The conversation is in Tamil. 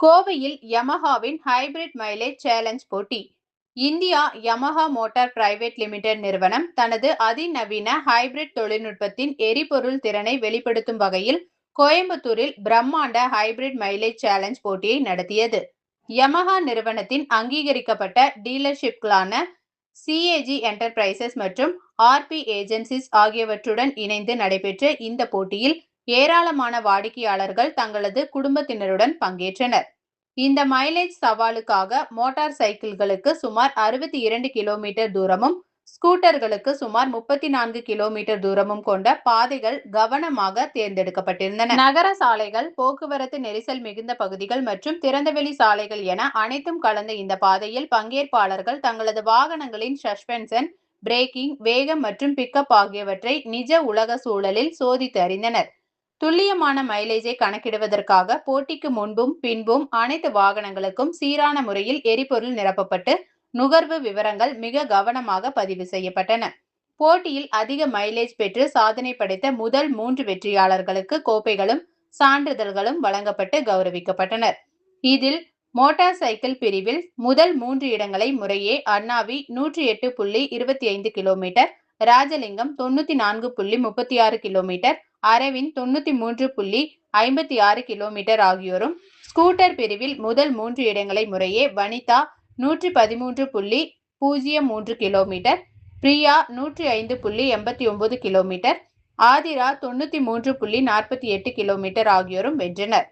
கோவையில் யமஹாவின் ஹைபிரிட் மைலேஜ் சேலஞ்ச் போட்டி. India Yamaha motor private limited நிறுவனம் தனது அதிநவீன ஹைபிரிட் தொழில்நுட்பத்தின் எரிபொருள் திறனை வெளிப்படுத்தும் வகையில் கோயம்புத்தூரில் பிரம்மாண்ட ஹைபிரிட் மைலேஜ் சேலஞ்ச் போட்டியை நடத்தியது. யமஹா நிறுவனத்தின் அங்கீகரிக்கப்பட்ட டீலர்ஷிப்களான சிஏஜி என்டர்பிரைசஸ் மற்றும் ஆர்பி ஏஜென்சிஸ் ஆகியவற்றுடன் இணைந்து நடைபெற்ற இந்த போட்டியில் ஏராளமான வாடிக்கையாளர்கள் தங்களது குடும்பத்தினருடன் பங்கேற்றனர். இந்த மைலேஜ் சவாலுக்காக மோட்டார் சைக்கிள்களுக்கு சுமார் 62 கிலோமீட்டர் தூரமும், ஸ்கூட்டர்களுக்கு சுமார் 34 கிலோமீட்டர் தூரமும் கொண்ட பாதைகள் கவனமாக தேர்ந்தெடுக்கப்பட்டிருந்தன. நகர சாலைகள், போக்குவரத்து நெரிசல் மிகுந்த பகுதிகள் மற்றும் திறந்தவெளி சாலைகள் என அனைத்தும் கலந்த இந்த பாதையில் பங்கேற்பாளர்கள் தங்களது வாகனங்களின் சஸ்பென்ஷன், பிரேக்கிங், வேகம் மற்றும் பிக்கப் ஆகியவற்றை நிஜ உலக சூழலில் சோதித்து அறிந்தனர். துல்லியமான மைலேஜை கணக்கிடுவதற்காக போட்டிக்கு முன்பும் பின்பும் அனைத்து வாகனங்களுக்கும் சீரான முறையில் எரிபொருள் நிரப்பப்பட்டு நுகர்வு விவரங்கள் மிக கவனமாக பதிவு செய்யப்பட்டன. போட்டியில் அதிக மைலேஜ் பெற்று சாதனை படைத்த முதல் 3 வெற்றியாளர்களுக்கு கோப்பைகளும் சான்றிதழ்களும் வழங்கப்பட்டு கௌரவிக்கப்பட்டனர். இதில் மோட்டார் சைக்கிள் பிரிவில் முதல் 3 இடங்களை முறையே Annavi 108.25 kilometre, Rajalingam 94.36 kilometre, Aravind 93.56 kilometre ஆகியோரும், ஸ்கூட்டர் பிரிவில் முதல் 3 இடங்களை முறையே Vanitha 113.03 kilometre, Priya 105.89 kilometre, Aathira 93.48 kilometre ஆகியோரும் வென்றனர்.